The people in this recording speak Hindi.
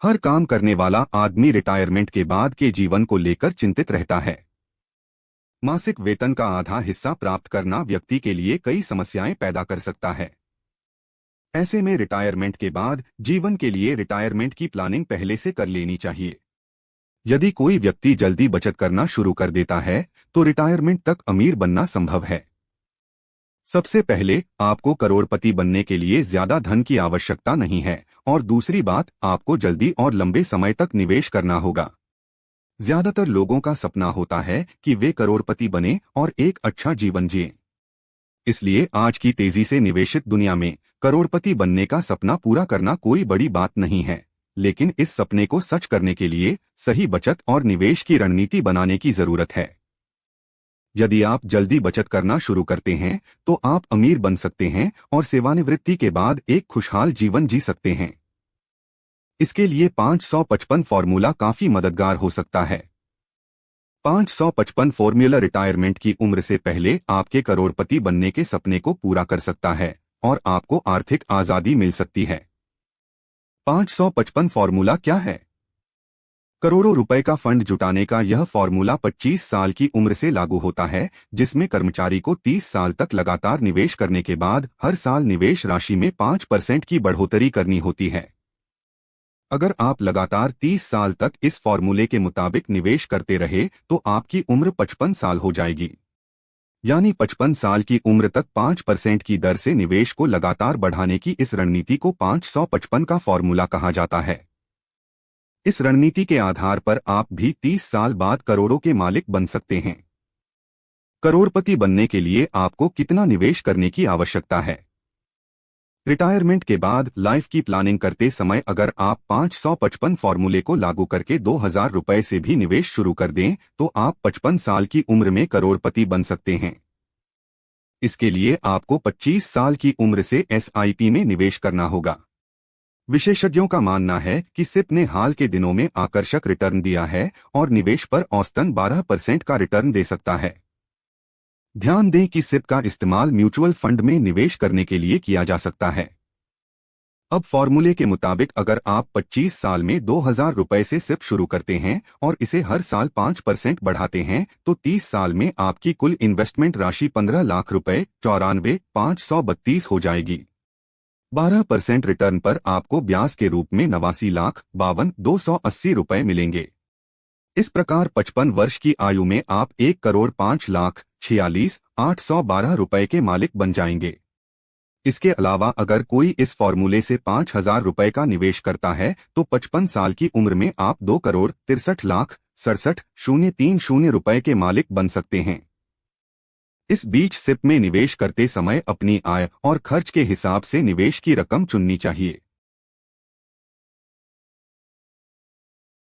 हर काम करने वाला आदमी रिटायरमेंट के बाद के जीवन को लेकर चिंतित रहता है। मासिक वेतन का आधा हिस्सा प्राप्त करना व्यक्ति के लिए कई समस्याएं पैदा कर सकता है। ऐसे में रिटायरमेंट के बाद जीवन के लिए रिटायरमेंट की प्लानिंग पहले से कर लेनी चाहिए। यदि कोई व्यक्ति जल्दी बचत करना शुरू कर देता है तो रिटायरमेंट तक अमीर बनना संभव है। सबसे पहले आपको करोड़पति बनने के लिए ज्यादा धन की आवश्यकता नहीं है, और दूसरी बात, आपको जल्दी और लंबे समय तक निवेश करना होगा। ज्यादातर लोगों का सपना होता है कि वे करोड़पति बने और एक अच्छा जीवन जिएं। इसलिए आज की तेजी से निवेशित दुनिया में करोड़पति बनने का सपना पूरा करना कोई बड़ी बात नहीं है, लेकिन इस सपने को सच करने के लिए सही बचत और निवेश की रणनीति बनाने की जरूरत है। यदि आप जल्दी बचत करना शुरू करते हैं तो आप अमीर बन सकते हैं और सेवानिवृत्ति के बाद एक खुशहाल जीवन जी सकते हैं। इसके लिए 555 फॉर्मूला काफी मददगार हो सकता है। 555 फॉर्मूला रिटायरमेंट की उम्र से पहले आपके करोड़पति बनने के सपने को पूरा कर सकता है और आपको आर्थिक आजादी मिल सकती है। 555 फॉर्मूला क्या है? करोड़ों रुपए का फंड जुटाने का यह फॉर्मूला 25 साल की उम्र से लागू होता है, जिसमें कर्मचारी को 30 साल तक लगातार निवेश करने के बाद हर साल निवेश राशि में 5% की बढ़ोतरी करनी होती है। अगर आप लगातार 30 साल तक इस फॉर्मूले के मुताबिक निवेश करते रहे तो आपकी उम्र 55 साल हो जाएगी। यानी 55 साल की उम्र तक 5% की दर से निवेश को लगातार बढ़ाने की इस रणनीति को 555 का फॉर्मूला कहा जाता है। इस रणनीति के आधार पर आप भी 30 साल बाद करोड़ों के मालिक बन सकते हैं। करोड़पति बनने के लिए आपको कितना निवेश करने की आवश्यकता है? रिटायरमेंट के बाद लाइफ की प्लानिंग करते समय अगर आप 555 फॉर्मूले को लागू करके 2000 रुपए से भी निवेश शुरू कर दें तो आप 55 साल की उम्र में करोड़पति बन सकते हैं। इसके लिए आपको 25 साल की उम्र से SIP में निवेश करना होगा। विशेषज्ञों का मानना है कि सिप ने हाल के दिनों में आकर्षक रिटर्न दिया है और निवेश पर औसतन 12% का रिटर्न दे सकता है। ध्यान दें कि सिप का इस्तेमाल म्यूचुअल फंड में निवेश करने के लिए किया जा सकता है। अब फॉर्मूले के मुताबिक अगर आप 25 साल में 2000 रुपए से सिप शुरू करते हैं और इसे हर साल 5% बढ़ाते हैं तो 30 साल में आपकी कुल इन्वेस्टमेंट राशि 15 लाख रुपए 94,532 हो जाएगी। 12% रिटर्न पर आपको ब्याज के रूप में 89,52,280 रुपए मिलेंगे। इस प्रकार 55 वर्ष की आयु में आप 1,05,46,812 रुपए के मालिक बन जाएंगे। इसके अलावा अगर कोई इस फॉर्मूले से 5,000 रुपए का निवेश करता है तो 55 साल की उम्र में आप 2,63,67,030 रुपए के मालिक बन सकते हैं। इस बीच सिप में निवेश करते समय अपनी आय और खर्च के हिसाब से निवेश की रकम चुननी चाहिए।